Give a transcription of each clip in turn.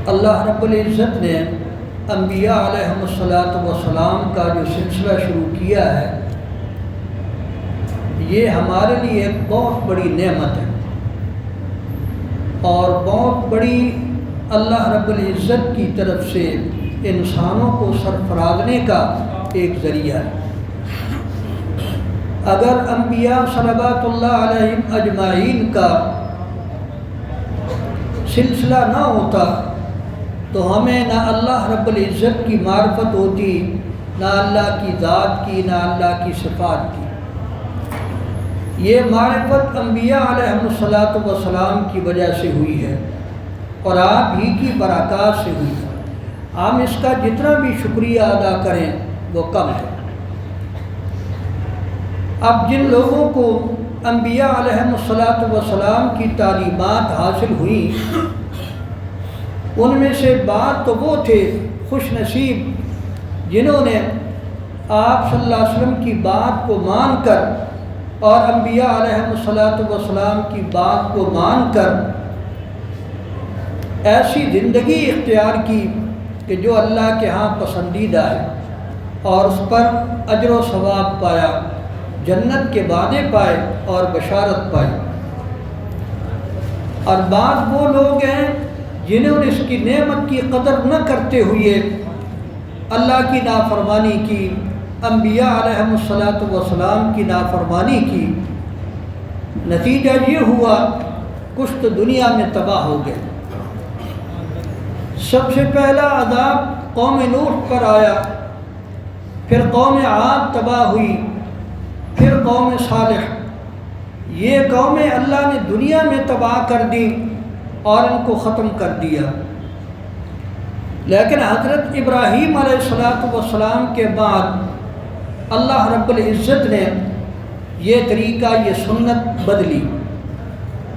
اللہ رب العزت نے انبیاء علیہم السلام کا جو سلسلہ شروع کیا ہے، یہ ہمارے لیے ایک بہت بڑی نعمت ہے اور بہت بڑی اللہ رب العزت کی طرف سے انسانوں کو سرفرازنے کا ایک ذریعہ ہے۔ اگر انبیاء صلوات اللہ علیہم اجمعین کا سلسلہ نہ ہوتا تو ہمیں نہ اللہ رب العزت کی معرفت ہوتی، نہ اللہ کی ذات کی، نہ اللہ کی صفات کی۔ یہ معرفت انبیاء علیہم السلام کی وجہ سے ہوئی ہے اور آپ ہی کی برکات سے ہوئی ہے۔ ہم اس کا جتنا بھی شکریہ ادا کریں وہ کم ہے۔ اب جن لوگوں کو انبیاء علیہم السلام کی تعلیمات حاصل ہوئیں، ان میں سے بعض تو وہ تھے خوش نصیب جنہوں نے آپ صلی اللہ علیہ وسلم کی بات کو مان کر اور انبیاء علیہم السلام کی بات کو مان کر ایسی زندگی اختیار کی کہ جو اللہ کے ہاں پسندیدہ ہے اور اس پر اجر و ثواب پایا، جنت کے وعدے پائے اور بشارت پائی۔ اور بعض وہ لوگ ہیں جنہوں نے اس کی نعمت کی قدر نہ کرتے ہوئے اللہ کی نافرمانی کی، انبیاء علیہم السلام کی نافرمانی کی۔ نتیجہ یہ ہوا کچھ تو دنیا میں تباہ ہو گئے۔ سب سے پہلا عذاب قوم نوح پر آیا، پھر قوم عاد تباہ ہوئی، پھر قوم صالح۔ یہ قومیں اللہ نے دنیا میں تباہ کر دی اور ان کو ختم کر دیا۔ لیکن حضرت ابراہیم علیہ السلام کے بعد اللہ رب العزت نے یہ طریقہ، یہ سنت بدلی۔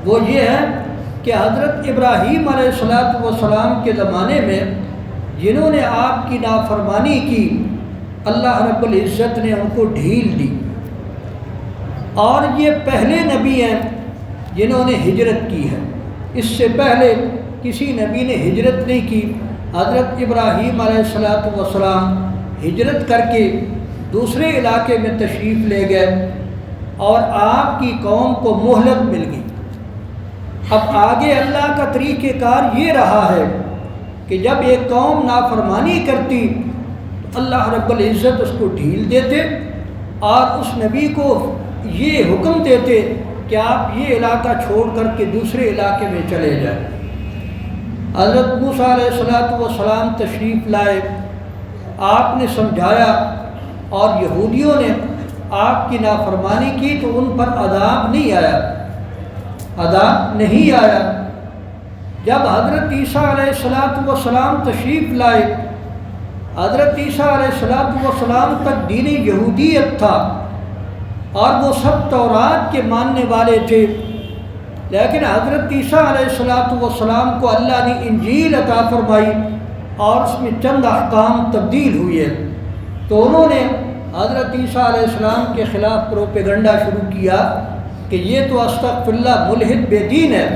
وہ یہ ہے کہ حضرت ابراہیم علیہ السلام کے زمانے میں جنہوں نے آپ کی نافرمانی کی، اللہ رب العزت نے ان کو ڈھیل دی۔ اور یہ پہلے نبی ہیں جنہوں نے ہجرت کی ہے، اس سے پہلے کسی نبی نے ہجرت نہیں کی۔ حضرت ابراہیم علیہ السلام ہجرت کر کے دوسرے علاقے میں تشریف لے گئے اور آپ کی قوم کو مہلت مل گئی۔ اب آگے اللہ کا طریقہ کار یہ رہا ہے کہ جب ایک قوم نافرمانی کرتی تو اللہ رب العزت اس کو ڈھیل دیتے اور اس نبی کو یہ حکم دیتے کہ آپ یہ علاقہ چھوڑ کر کے دوسرے علاقے میں چلے جائیں۔ حضرت موسیٰ علیہ السلام تشریف لائے، آپ نے سمجھایا اور یہودیوں نے آپ کی نافرمانی کی تو ان پر عذاب نہیں آیا۔ جب حضرت عیسیٰ علیہ السلام تشریف لائے، حضرت عیسیٰ علیہ السلام تک دین یہودیت تھا اور وہ سب تورات کے ماننے والے تھے، لیکن حضرت عیسیٰ علیہ السلام کو اللہ نے انجیل عطا فرمائی اور اس میں چند احکام تبدیل ہوئے، تو انہوں نے حضرت عیسیٰ علیہ السلام کے خلاف پروپیگنڈا شروع کیا کہ یہ تو استغفر اللہ ملحد بے دین ہے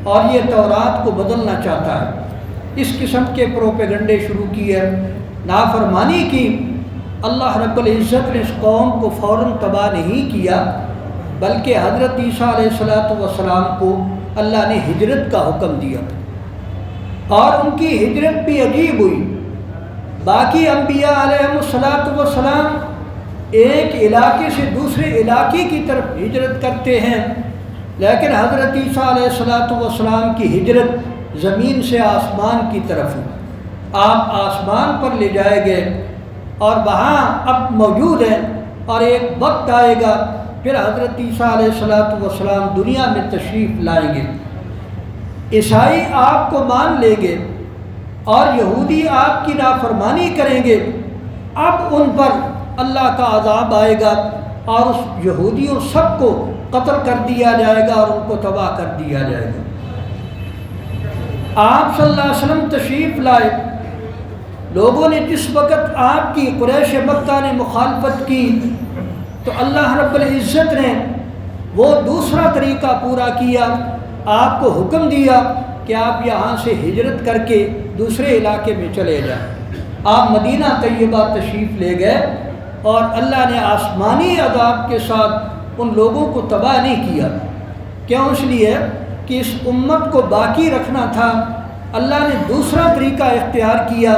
اور یہ تورات کو بدلنا چاہتا ہے۔ اس قسم کے پروپیگنڈے شروع کیے، نافرمانی کی۔ اللہ رب العزت نے اس قوم کو فوراً تباہ نہیں کیا، بلکہ حضرت عیسیٰ علیہ السلام کو اللہ نے ہجرت کا حکم دیا اور ان کی ہجرت بھی عجیب ہوئی۔ باقی انبیاء علیہم السلام ایک علاقے سے دوسرے علاقے کی طرف ہجرت کرتے ہیں، لیکن حضرت عیسیٰ علیہ السلام کی ہجرت زمین سے آسمان کی طرف ہے۔ آپ آسمان پر لے جائے گئے اور وہاں اب موجود ہیں، اور ایک وقت آئے گا پھر حضرت عیسیٰ علیہ السلام دنیا میں تشریف لائیں گے۔ عیسائی آپ کو مان لیں گے اور یہودی آپ کی نافرمانی کریں گے۔ اب ان پر اللہ کا عذاب آئے گا اور اس یہودیوں سب کو قتل کر دیا جائے گا اور ان کو تباہ کر دیا جائے گا۔ آپ صلی اللہ علیہ وسلم تشریف لائے، لوگوں نے جس وقت آپ کی قریش مکہ نے مخالفت کی تو اللہ رب العزت نے وہ دوسرا طریقہ پورا کیا، آپ کو حکم دیا کہ آپ یہاں سے ہجرت کر کے دوسرے علاقے میں چلے جائیں۔ آپ مدینہ طیبہ تشریف لے گئے اور اللہ نے آسمانی عذاب کے ساتھ ان لوگوں کو تباہ نہیں کیا۔ کیوں؟ اس لیے کہ اس امت کو باقی رکھنا تھا۔ اللہ نے دوسرا طریقہ اختیار کیا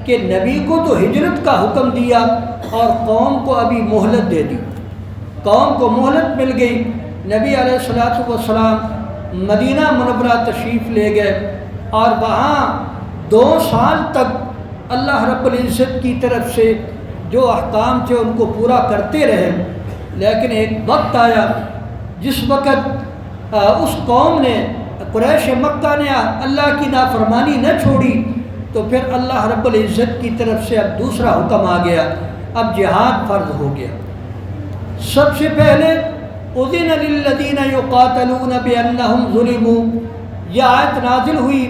کہ نبی کو تو ہجرت کا حکم دیا اور قوم کو ابھی مہلت دے دی۔ قوم کو مہلت مل گئی۔ نبی علیہ الصلوۃ والسلام مدینہ منورہ تشریف لے گئے اور وہاں 2 سال تک اللہ رب العزت کی طرف سے جو احکام تھے ان کو پورا کرتے رہے۔ لیکن ایک وقت آیا جس وقت اس قوم نے، قریش مکہ نے اللہ کی نافرمانی نہ چھوڑی، تو پھر اللہ رب العزت کی طرف سے اب دوسرا حکم آ گیا، اب جہاد فرض ہو گیا۔ سب سے پہلے اذن للذین یقاتلون بانہم ظلموا، یہ آیت نازل ہوئی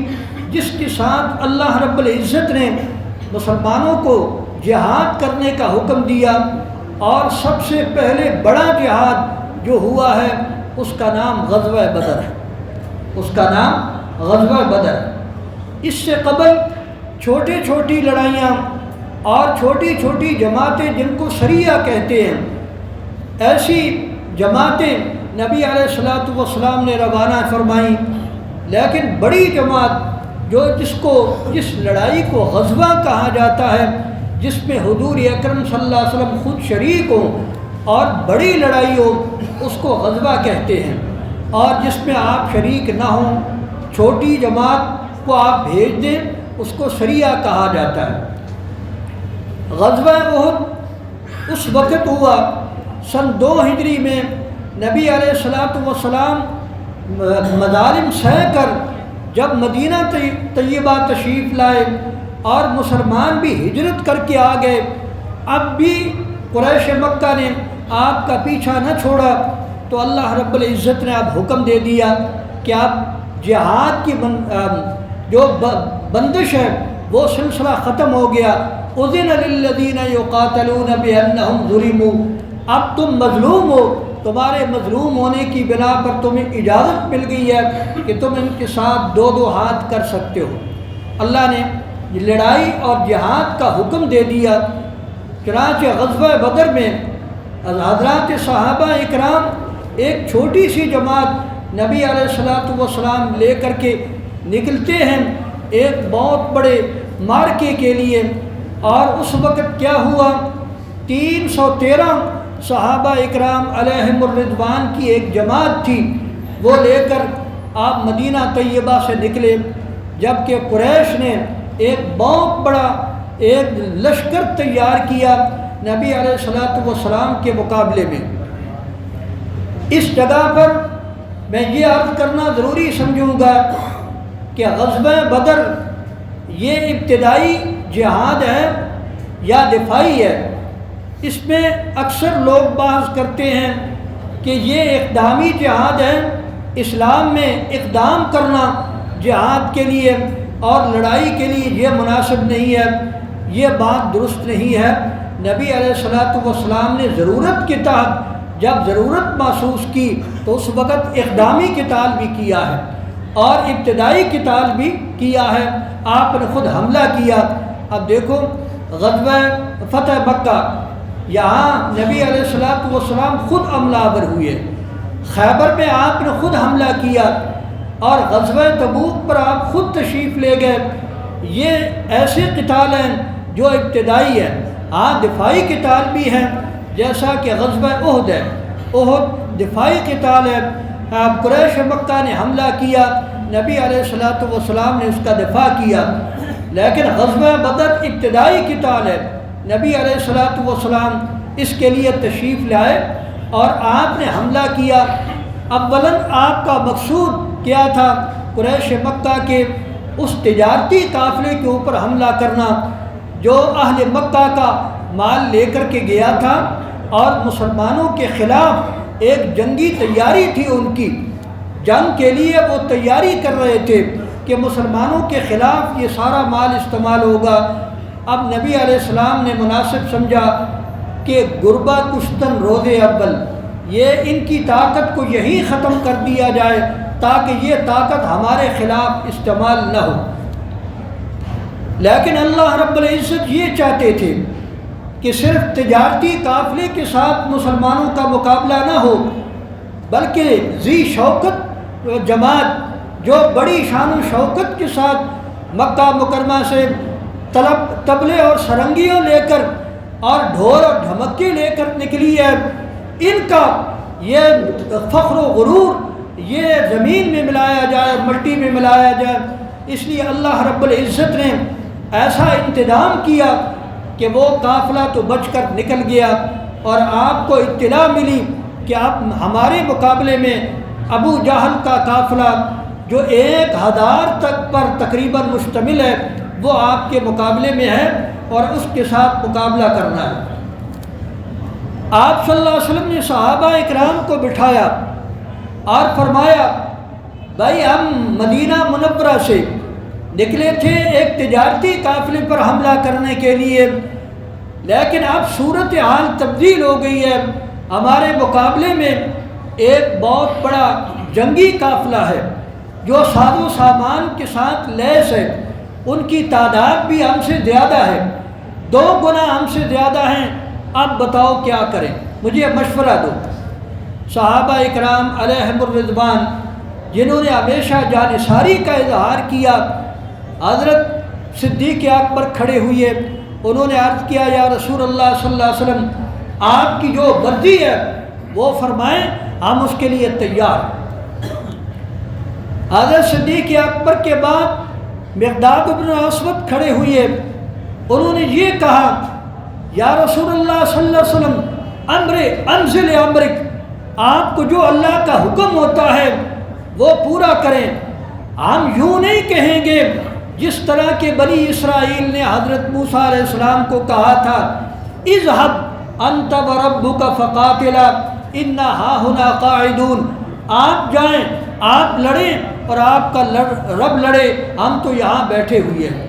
جس کے ساتھ اللہ رب العزت نے مسلمانوں کو جہاد کرنے کا حکم دیا، اور سب سے پہلے بڑا جہاد جو ہوا ہے اس کا نام غزوہ بدر ہے۔ اس کا نام غزوہ بدر ہے۔ اس سے قبل چھوٹی چھوٹی لڑائیاں اور چھوٹی چھوٹی جماعتیں جن کو سریہ کہتے ہیں، ایسی جماعتیں نبی علیہ الصلوۃ والسلام نے روانہ فرمائیں، لیکن بڑی جماعت جس لڑائی کو غزوہ کہا جاتا ہے، جس میں حضور اکرم صلی اللہ علیہ وسلم خود شریک ہوں اور بڑی لڑائی ہو، اس کو غزوہ کہتے ہیں۔ اور جس میں آپ شریک نہ ہوں، چھوٹی جماعت کو آپ بھیج دیں، اس کو سریہ کہا جاتا ہے۔ غزوہ احد اس وقت ہوا سن 2 ہجری میں۔ نبی علیہ الصلوۃ والسلام مظالم سہ کر جب مدینہ طیبہ تشریف لائے اور مسلمان بھی ہجرت کر کے آ گئے، اب بھی قریش مکہ نے آپ کا پیچھا نہ چھوڑا، تو اللہ رب العزت نے اب حکم دے دیا کہ اب جہاد کی جو بندش ہے وہ سلسلہ ختم ہو گیا۔ اذن للذین یقاتلون بانہم ظلموا، اب تم مظلوم ہو، تمہارے مظلوم ہونے کی بنا پر تمہیں اجازت مل گئی ہے کہ تم ان کے ساتھ 2 ہاتھ کر سکتے ہو۔ اللہ نے لڑائی اور جہاد کا حکم دے دیا۔ چنانچہ غزوہ بدر میں حضرات صحابہ اکرام ایک چھوٹی سی جماعت نبی علیہ الصلوۃ والسلام لے کر کے نکلتے ہیں ایک بہت بڑے مارکے کے لیے، اور اس وقت کیا ہوا، 313 صحابہ اکرام علیہم الرضوان کی ایک جماعت تھی، وہ لے کر آپ مدینہ طیبہ سے نکلے، جبکہ قریش نے ایک بہت بڑا ایک لشکر تیار کیا نبی علیہ الصلوۃ والسلام کے مقابلے میں۔ اس جگہ پر میں یہ عرض کرنا ضروری سمجھوں گا کہ غزوہ بدر یہ ابتدائی جہاد ہے یا دفاعی ہے؟ اس میں اکثر لوگ بحث کرتے ہیں کہ یہ اقدامی جہاد ہے، اسلام میں اقدام کرنا جہاد کے لیے اور لڑائی کے لیے یہ مناسب نہیں ہے۔ یہ بات درست نہیں ہے۔ نبی علیہ الصلوۃ والسلام نے ضرورت کے تحت جب ضرورت محسوس کی تو اس وقت اقدامی قتال بھی کیا ہے اور ابتدائی قتال بھی کیا ہے، آپ نے خود حملہ کیا۔ اب دیکھو غزوہ فتح مکہ، یہاں نبی علیہ الصلوۃ والسلام خود عملہ آور ہوئے، خیبر میں آپ نے خود حملہ کیا، اور غزوہ تبوک پر آپ خود تشریف لے گئے۔ یہ ایسے قتال ہیں جو ابتدائی ہیں، ہاں دفاعی قتال بھی ہیں، جیسا کہ غزوہ احد ہے، احد دفاعی قتال ہے، قریش مکہ نے حملہ کیا، نبی علیہ الصلوۃ والسلام نے اس کا دفاع کیا۔ لیکن غزوہ بدر ابتدائی قتال ہے، نبی علیہ الصلوۃ والسلام اس کے لیے تشریف لائے اور آپ نے حملہ کیا۔ اولاً آپ کا مقصود کیا تھا؟ قریش مکہ کے اس تجارتی قافلے کے اوپر حملہ کرنا جو اہل مکہ کا مال لے کر کے گیا تھا، اور مسلمانوں کے خلاف ایک جنگی تیاری تھی، ان کی جنگ کے لیے وہ تیاری کر رہے تھے کہ مسلمانوں کے خلاف یہ سارا مال استعمال ہوگا۔ اب نبی علیہ السلام نے مناسب سمجھا کہ غربہ کشتن روز اول، یہ ان کی طاقت کو یہیں ختم کر دیا جائے تاکہ یہ طاقت ہمارے خلاف استعمال نہ ہو۔ لیکن اللہ رب العزت یہ چاہتے تھے کہ صرف تجارتی قافلے کے ساتھ مسلمانوں کا مقابلہ نہ ہو، بلکہ ذی شوکت جماعت جو بڑی شان و شوکت کے ساتھ مکہ مکرمہ سے تبلے اور سرنگیوں لے کر اور ڈھول اور ڈھمکے لے کر نکلی ہے، ان کا یہ فخر و غرور یہ زمین میں ملایا جائے، مٹی میں ملایا جائے۔ اس لیے اللہ رب العزت نے ایسا انتظام کیا کہ وہ قافلہ تو بچ کر نکل گیا، اور آپ کو اطلاع ملی کہ آپ ہمارے مقابلے میں ابو جہل کا قافلہ جو 1000 تک پر تقریباً مشتمل ہے وہ آپ کے مقابلے میں ہے، اور اس کے ساتھ مقابلہ کرنا ہے۔ آپ صلی اللہ علیہ وسلم نے صحابہ اکرام کو بٹھایا اور فرمایا بھائی ہم مدینہ منورہ سے نکلے تھے ایک تجارتی قافلے پر حملہ کرنے کے لیے، لیکن اب صورتحال تبدیل ہو گئی ہے، ہمارے مقابلے میں ایک بہت بڑا جنگی قافلہ ہے جو ساز و سامان کے ساتھ لیس ہے، ان کی تعداد بھی ہم سے زیادہ ہے، 2 گنا ہم سے زیادہ ہیں، اب بتاؤ کیا کریں، مجھے مشورہ دو۔ صحابہ اکرام علیہم الرضوان جنہوں نے ہمیشہ جانثاری کا اظہار کیا، حضرت صدیق اکبر کھڑے ہوئے، انہوں نے عرض کیا یا رسول اللہ صلی اللہ علیہ وسلم آپ کی جو مرضی ہے وہ فرمائیں، ہم اس کے لیے تیار ہیں۔ حضرت صدیق اکبر کے بعد مقداد بن اسود کھڑے ہوئے، انہوں نے یہ کہا یا رسول اللہ صلی اللہ علیہ وسلم انزل امرک، آپ کو جو اللہ کا حکم ہوتا ہے وہ پورا کریں، ہم یوں نہیں کہیں گے جس طرح کہ بنی اسرائیل نے حضرت موسیٰ علیہ السلام کو کہا تھا اذهب انت وربک فقاتلا انا ہاہنا قاعدون، آپ جائیں آپ لڑیں اور آپ کا رب لڑے، ہم تو یہاں بیٹھے ہوئے ہیں۔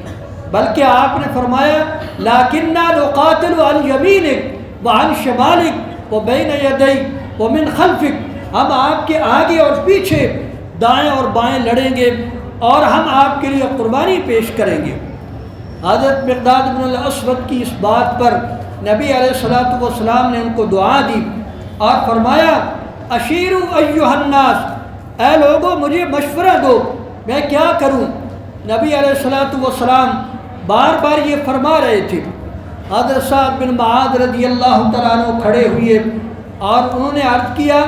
بلکہ آپ نے فرمایا لکننا نقاتل عن یمینک وعن شمالک وبین یدیک ومن خلفک، ہم آپ کے آگے اور پیچھے دائیں اور بائیں لڑیں گے اور ہم آپ کے لیے قربانی پیش کریں گے۔ حضرت مقداد بن الاسود کی اس بات پر نبی علیہ الصلوۃ والسلام نے ان کو دعا دی اور فرمایا اشیروا ایھا الناس، اے لوگوں مجھے مشورہ دو میں کیا کروں۔ نبی علیہ الصلوۃ والسلام بار بار یہ فرما رہے تھے۔ حضرت سعد بن معاذ رضی اللہ تعالیٰ عنہ کھڑے ہوئے اور انہوں نے عرض کیا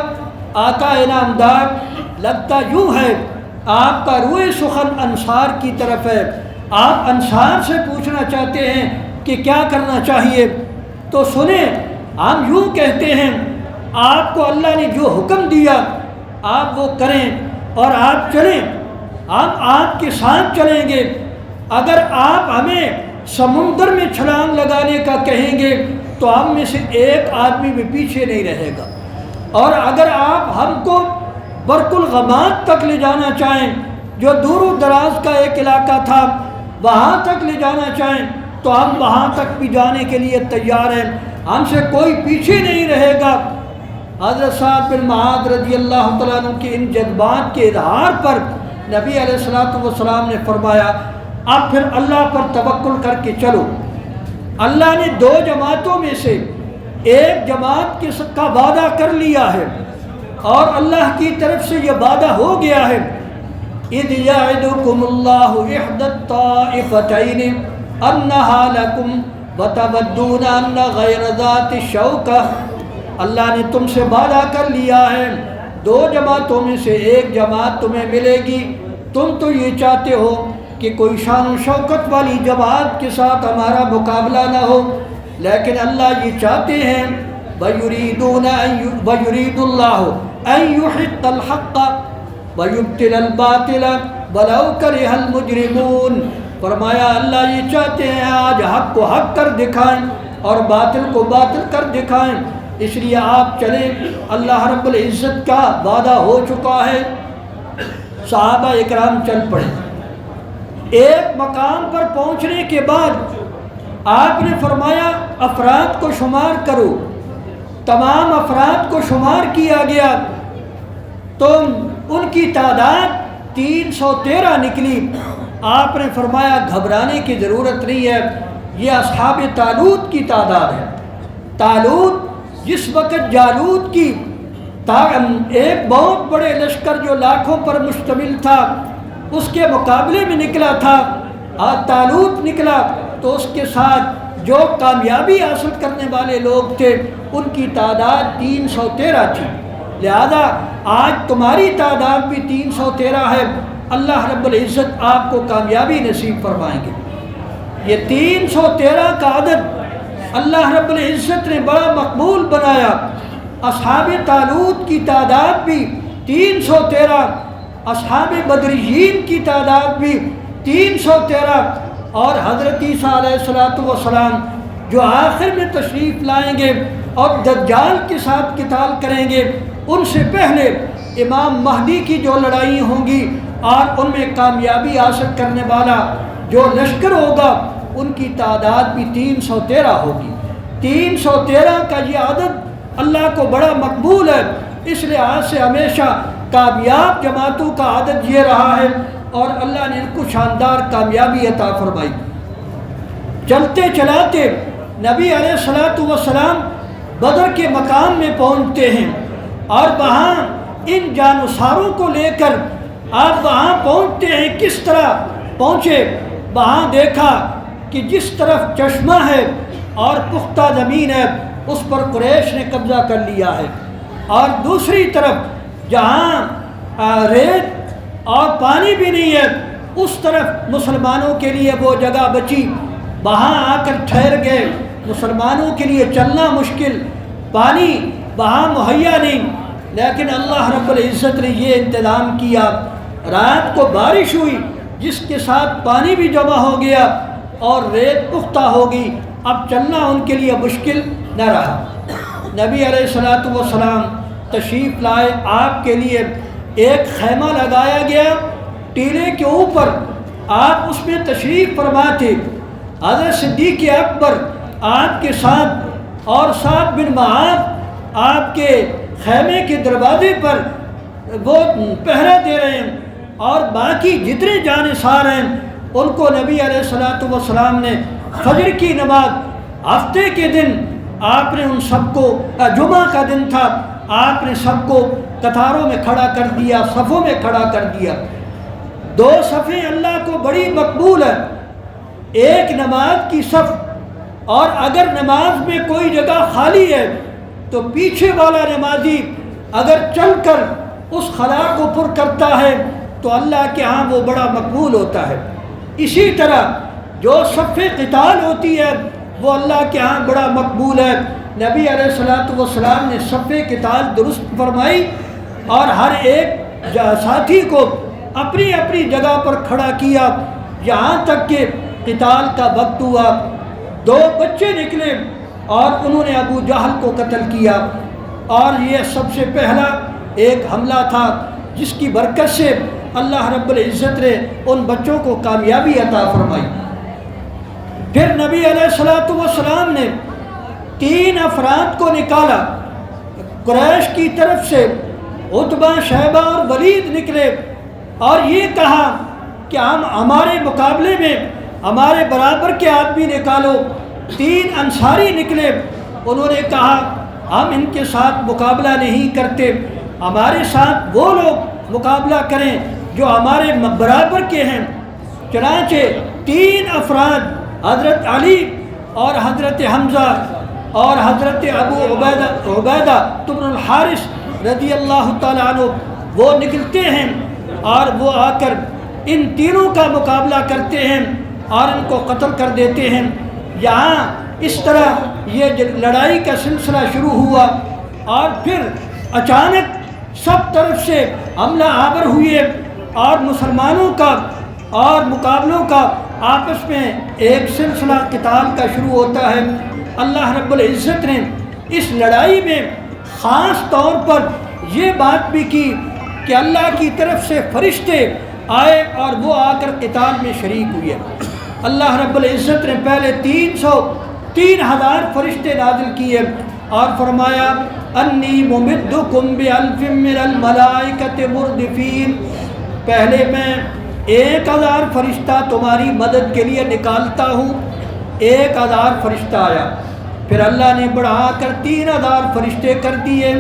آقا انعامدار لگتا یوں ہے آپ کا روئے سخن انصار کی طرف ہے، آپ انصار سے پوچھنا چاہتے ہیں کہ کیا کرنا چاہیے، تو سنیں ہم یوں کہتے ہیں آپ کو اللہ نے جو حکم دیا آپ وہ کریں اور آپ چلیں، ہم آپ کے ساتھ چلیں گے، اگر آپ ہمیں سمندر میں چھلانگ لگانے کا کہیں گے تو ہم میں سے ایک آدمی بھی پیچھے نہیں رہے گا، اور اگر آپ ہم کو برق الغمات تک لے جانا چاہیں جو دور و دراز کا ایک علاقہ تھا وہاں تک لے جانا چاہیں تو ہم وہاں تک بھی جانے کے لیے تیار ہیں، ہم سے کوئی پیچھے نہیں رہے گا۔ حضرت سعد بن معاذ رضی اللہ تعالیٰ عنہ کے ان جذبات کے اظہار پر نبی علیہ الصلوۃ والسلام نے فرمایا اب پھر اللہ پر توکل کر کے چلو۔ اللہ نے 2 جماعتوں میں سے ایک جماعت کا وعدہ کر لیا ہے اور اللہ کی طرف سے یہ وعدہ ہو گیا ہے اذ یعدکم اللہ احدی الطائفتین انہا لکم وتودون ان غیر ذات الشوکہ، اللہ نے تم سے وعدہ کر لیا ہے 2 جماعتوں میں سے ایک جماعت تمہیں ملے گی، تم تو یہ چاہتے ہو کہ کوئی شان و شوکت والی جماعت کے ساتھ ہمارا مقابلہ نہ ہو، لیکن اللہ یہ چاہتے ہیں وَيُرِيدُ اللَّهُ أَن يُحِقَّ الْحَقَّ وَيُبْطِلَ الْبَاطِلَ وَلَوْ كَرِهَ الْمُجْرِمُونَ، فرمایا اللہ یہ چاہتے ہیں آج حق کو حق کر دکھائیں اور باطل کو باطل کر دکھائیں، اس لیے آپ چلیں، اللہ رب العزت کا وعدہ ہو چکا ہے۔ صحابہ اکرام چل پڑے۔ ایک مقام پر پہنچنے کے بعد آپ نے فرمایا افراد کو شمار کرو، تمام افراد کو شمار کیا گیا تو ان کی تعداد 313 نکلی۔ آپ نے فرمایا گھبرانے کی ضرورت نہیں ہے، یہ اصحاب طالوت کی تعداد ہے۔ طالوت جس وقت جالوت کی ایک بہت بڑے لشکر جو لاکھوں پر مشتمل تھا اس کے مقابلے میں نکلا تھا، اور طالوت نکلا تو اس کے ساتھ جو کامیابی حاصل کرنے والے لوگ تھے ان کی تعداد 313 تھی۔ لہذا آج تمہاری تعداد بھی 313 ہے، اللہ رب العزت آپ کو کامیابی نصیب فرمائیں گے۔ یہ 313 کا عدد اللہ رب العزت نے بڑا مقبول بنایا۔ اصحاب طالوت کی تعداد بھی 313، اصحاب بدریین کی تعداد بھی 313، اور حضرت عیسیٰ علیہ السلام جو آخر میں تشریف لائیں گے اور دجال کے ساتھ قتال کریں گے، ان سے پہلے امام مہدی کی جو لڑائی ہوں گی اور ان میں کامیابی حاصل کرنے والا جو لشکر ہوگا ان کی تعداد بھی 313 ہوگی۔ 313 کا یہ عدد اللہ کو بڑا مقبول ہے، اس لحاظ سے ہمیشہ کامیاب جماعتوں کا عدد یہ رہا ہے، اور اللہ نے ان کو شاندار کامیابی عطا فرمائی۔ چلتے چلاتے نبی علیہ السلام بدر کے مقام میں پہنچتے ہیں، اور وہاں ان جانصاروں کو لے کر آپ وہاں پہنچتے ہیں۔ کس طرح پہنچے؟ وہاں دیکھا کہ جس طرف چشمہ ہے اور پختہ زمین ہے اس پر قریش نے قبضہ کر لیا ہے، اور دوسری طرف جہاں ریت اور پانی بھی نہیں ہے اس طرف مسلمانوں کے لیے وہ جگہ بچی، وہاں آ کر ٹھہر گئے۔ مسلمانوں کے لیے چلنا مشکل، پانی وہاں مہیا نہیں، لیکن اللہ رب العزت نے یہ انتظام کیا، رات کو بارش ہوئی جس کے ساتھ پانی بھی جمع ہو گیا اور ریت پختہ ہو گئی، اب چلنا ان کے لیے مشکل نہ رہا۔ نبی علیہ السلام تشریف لائے، آپ کے لیے ایک خیمہ لگایا گیا ٹیلے کے اوپر، آپ اس میں تشریف فرما تھے۔ حضرت صدیق اکبر آپ کے ساتھ اور سعد بن معاذ آپ کے خیمے کے دروازے پر وہ پہرا دے رہے ہیں، اور باقی جتنے جانصار ہیں ان کو نبی علیہ السلام نے فجر کی نماز ہفتے کے دن آپ نے ان سب کو، جمعہ کا دن تھا، آپ نے سب کو قطاروں میں کھڑا کر دیا، صفوں میں کھڑا کر دیا۔ 2 صفیں اللہ کو بڑی مقبول ہے، ایک نماز کی صف، اور اگر نماز میں کوئی جگہ خالی ہے تو پیچھے والا نمازی اگر چل کر اس خلا کو پر کرتا ہے تو اللہ کے ہاں وہ بڑا مقبول ہوتا ہے۔ اسی طرح جو صف قتال ہوتی ہے وہ اللہ کے ہاں بڑا مقبول ہے۔ نبی علیہ السلام نے صف قتال درست فرمائی، اور ہر ایک ساتھی کو اپنی اپنی جگہ پر کھڑا کیا، یہاں تک کہ قتال کا وقت ہوا۔ 2 بچے نکلے اور انہوں نے ابو جہل کو قتل کیا، اور یہ سب سے پہلا ایک حملہ تھا جس کی برکت سے اللہ رب العزت نے ان بچوں کو کامیابی عطا فرمائی۔ پھر نبی علیہ السلام نے 3 افراد کو نکالا، قریش کی طرف سے عتبہ، شیبہ اور ولید نکلے، اور یہ کہا کہ ہمارے مقابلے میں ہمارے برابر کے آدمی نکالو۔ 3 انصاری نکلے، انہوں نے کہا ہم ان کے ساتھ مقابلہ نہیں کرتے، ہمارے ساتھ وہ لوگ مقابلہ کریں جو ہمارے برابر کے ہیں۔ چنانچہ 3 افراد، حضرت علی اور حضرت حمزہ اور حضرت ابو عبیدہ بن الحارث رضی اللہ تعالیٰ عنہ، وہ نکلتے ہیں اور وہ آ کر ان تینوں کا مقابلہ کرتے ہیں اور ان کو قتل کر دیتے ہیں۔ یہاں اس طرح یہ لڑائی کا سلسلہ شروع ہوا، اور پھر اچانک سب طرف سے حملہ آور ہوئے، اور مسلمانوں کا اور مقابلوں کا آپس میں ایک سلسلہ قتال کا شروع ہوتا ہے۔ اللہ رب العزت نے اس لڑائی میں خاص طور پر یہ بات بھی کی کہ اللہ کی طرف سے فرشتے آئے اور وہ آ کر قتال میں شریک ہوئے۔ اللہ رب العزت نے پہلے 3,000 فرشتے نازل کیے اور فرمایا انی ممدکم بألف من الملائکۃ مردفین، پہلے میں 1000 فرشتہ تمہاری مدد کے لیے نکالتا ہوں۔ 1000 فرشتہ آیا، پھر اللہ نے بڑھا کر 3000 فرشتے کر دیے۔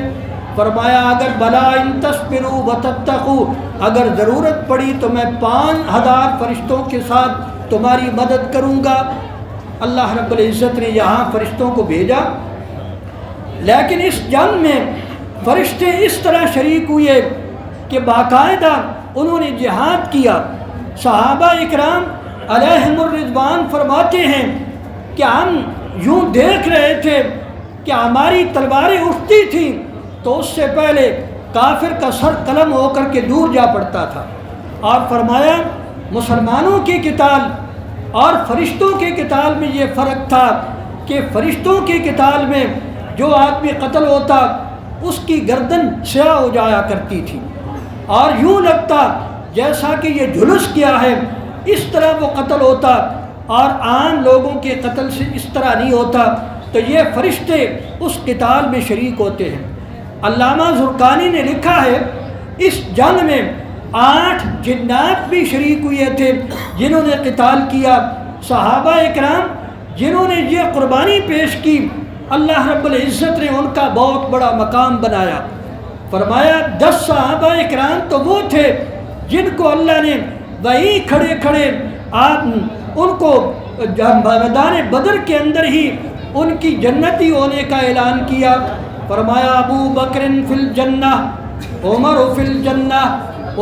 فرمایا اگر بلا ان تصبروا وتتقوا، اگر ضرورت پڑی تو میں 5000 فرشتوں کے ساتھ تمہاری مدد کروں گا۔ اللہ رب العزت نے یہاں فرشتوں کو بھیجا، لیکن اس جنگ میں فرشتے اس طرح شریک ہوئے کہ باقاعدہ انہوں نے جہاد کیا۔ صحابہ اکرام علیہم الرضوان فرماتے ہیں کہ ہم یوں دیکھ رہے تھے کہ ہماری تلواریں اٹھتی تھیں تو اس سے پہلے کافر کا سر قلم ہو کر کے دور جا پڑتا تھا۔ اور فرمایا مسلمانوں کی قتال اور فرشتوں کے قتال میں یہ فرق تھا کہ فرشتوں کے قتال میں جو آدمی قتل ہوتا اس کی گردن سیاہ ہو جایا کرتی تھی، اور یوں لگتا جیسا کہ یہ جھلس کیا ہے، اس طرح وہ قتل ہوتا، اور عام لوگوں کے قتل سے اس طرح نہیں ہوتا۔ تو یہ فرشتے اس قتال میں شریک ہوتے ہیں۔ علامہ زرقانی نے لکھا ہے اس جنگ میں 8 جنات بھی شریک ہوئے تھے جنہوں نے قتال کیا۔ صحابہ اکرام جنہوں نے یہ قربانی پیش کی، اللہ رب العزت نے ان کا بہت بڑا مقام بنایا۔ فرمایا 10 صحابہ اکرام تو وہ تھے جن کو اللہ نے وہیں کھڑے کھڑے آپ ان کو میدان بدر کے اندر ہی ان کی جنتی ہونے کا اعلان کیا۔ فرمایا ابو بکر فی الجنہ، عمر فی الجنہ،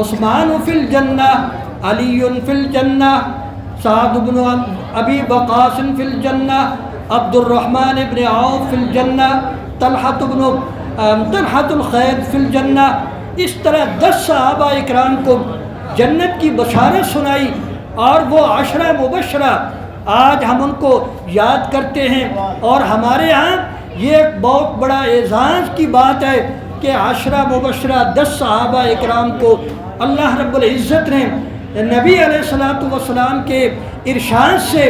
عثمان فی الجنہ، علی فی الجنہ، سعد بن ابی وقاص فی الجنہ، عبد الرحمن بن عوف فی الجنہ، طلحۃ الخیر فی الجنہ۔ اس طرح 10 صحابہ اکرام کو جنت کی بشارت سنائی، اور وہ 10 مبشرہ آج ہم ان کو یاد کرتے ہیں، اور ہمارے ہاں یہ ایک بہت بڑا اعزاز کی بات ہے کہ 10 مبشرہ 10 صحابہ اکرام کو اللہ رب العزت نے نبی علیہ الصلوۃ والسلام کے ارشاد سے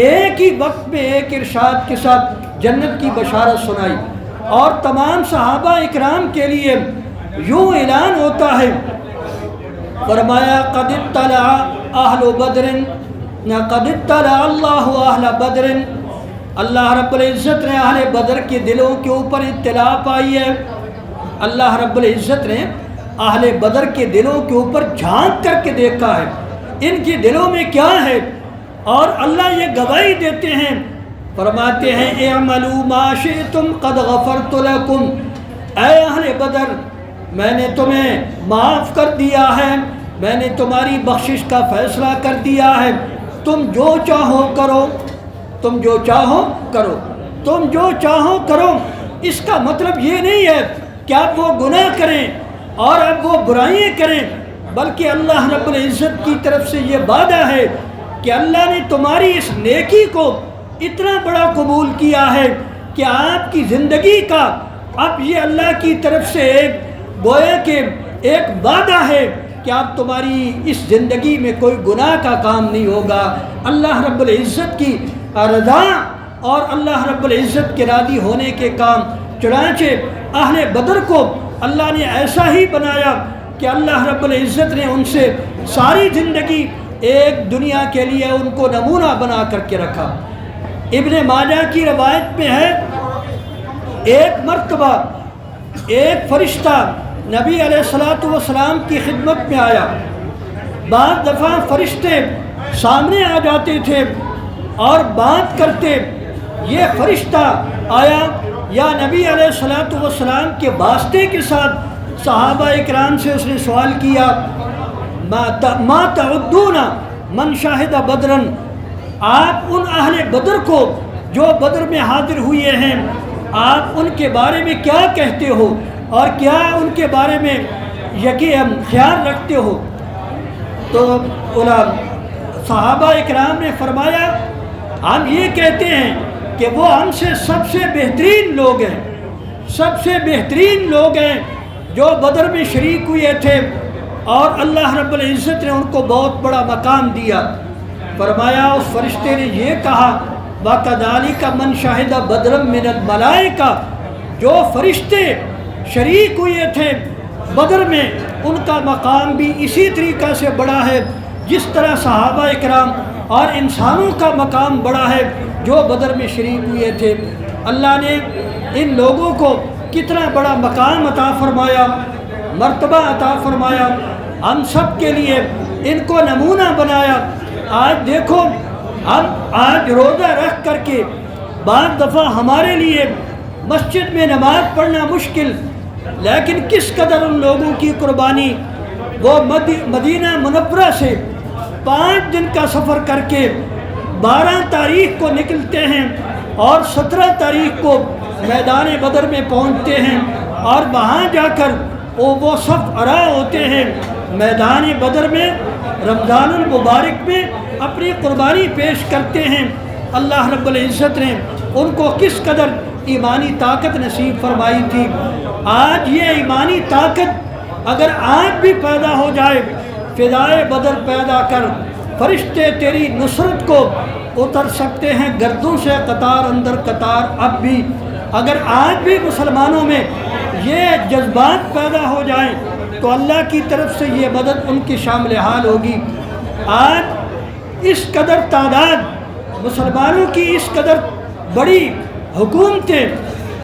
ایک ہی وقت میں ایک ارشاد کے ساتھ جنت کی بشارت سنائی۔ اور تمام صحابہ اکرام کے لیے یوں اعلان ہوتا ہے، فرمایا قد اطلع اہل بدر، قد اطلع اللہ اہل بدر، اللہ رب العزت نے اہل بدر کے دلوں کے اوپر اطلاع پائی ہے۔ اللہ رب العزت نے اہل بدر کے دلوں کے اوپر جھانک کر کے دیکھا ہے ان کے دلوں میں کیا ہے، اور اللہ یہ گواہی دیتے ہیں، فرماتے ہیں اعملوا ما شئتم قد غفرت لکم، اے اہل بدر میں نے تمہیں معاف کر دیا ہے، میں نے تمہاری بخشش کا فیصلہ کر دیا ہے، تم جو چاہو کرو، تم جو چاہو کرو، تم جو چاہو کرو۔ اس کا مطلب یہ نہیں ہے کہ آپ وہ گناہ کریں اور اب وہ برائیاں کریں، بلکہ اللہ رب العزت کی طرف سے یہ وعدہ ہے کہ اللہ نے تمہاری اس نیکی کو اتنا بڑا قبول کیا ہے کہ آپ کی زندگی کا اب یہ اللہ کی طرف سے ایک گویا کہ ایک وعدہ ہے کہ آپ تمہاری اس زندگی میں کوئی گناہ کا کام نہیں ہوگا۔ اللہ رب العزت کی رضا اور اللہ رب العزت کے راضی ہونے کے کام، چنانچہ اہل بدر کو اللہ نے ایسا ہی بنایا کہ اللہ رب العزت نے ان سے ساری زندگی ایک دنیا کے لیے ان کو نمونہ بنا کر کے رکھا۔ ابن ماجہ کی روایت میں ہے ایک مرتبہ ایک فرشتہ نبی علیہ الصلوۃ والسلام کی خدمت میں آیا۔ بعض دفعہ فرشتے سامنے آ جاتے تھے اور بات کرتے، یہ فرشتہ آیا یا نبی علیہ الصلوۃ والسلام کے واسطے کے ساتھ صحابہ اکرام سے اس نے سوال کیا، ما تعدون من شاہد بدرن، آپ ان اہل بدر کو جو بدر میں حاضر ہوئے ہیں آپ ان کے بارے میں کیا کہتے ہو اور کیا ان کے بارے میں یقین خیال رکھتے ہو؟ تو صحابہ اکرام نے فرمایا ہم یہ کہتے ہیں کہ وہ ہم سے سب سے بہترین لوگ ہیں، سب سے بہترین لوگ ہیں جو بدر میں شریک ہوئے تھے، اور اللہ رب العزت نے ان کو بہت بڑا مقام دیا۔ فرمایا اس فرشتے نے یہ کہا وَكَذَلِكَ مَنْ شَهِدَ بَدْرًا مِنَ الْمَلَائِكَةِ، جو فرشتے شریک ہوئے تھے بدر میں ان کا مقام بھی اسی طریقہ سے بڑا ہے جس طرح صحابہ اکرام اور انسانوں کا مقام بڑا ہے جو بدر میں شریک ہوئے تھے۔ اللہ نے ان لوگوں کو کتنا بڑا مقام عطا فرمایا، مرتبہ عطا فرمایا، ہم سب کے لیے ان کو نمونہ بنایا۔ آج دیکھو ہم آج روزہ رکھ کر کے بعض دفعہ ہمارے لیے مسجد میں نماز پڑھنا مشکل، لیکن کس قدر ان لوگوں کی قربانی، وہ مدینہ منورہ سے 5 دن کا سفر کر کے 12 تاریخ کو نکلتے ہیں اور 17 تاریخ کو میدان بدر میں پہنچتے ہیں، اور وہاں جا کر وہ صف ارا ہوتے ہیں میدان بدر میں، رمضان المبارک میں اپنی قربانی پیش کرتے ہیں۔ اللہ رب العزت نے ان کو کس قدر ایمانی طاقت نصیب فرمائی تھی۔ آج یہ ایمانی طاقت اگر آج بھی پیدا ہو جائے، فدائے بدر پیدا کر، فرشتے تیری نصرت کو اتر سکتے ہیں گردوں سے قطار اندر قطار۔ اب بھی اگر آج بھی مسلمانوں میں یہ جذبات پیدا ہو جائیں تو اللہ کی طرف سے یہ مدد ان کی شامل حال ہوگی۔ آج اس قدر تعداد مسلمانوں کی، اس قدر بڑی حکومتیں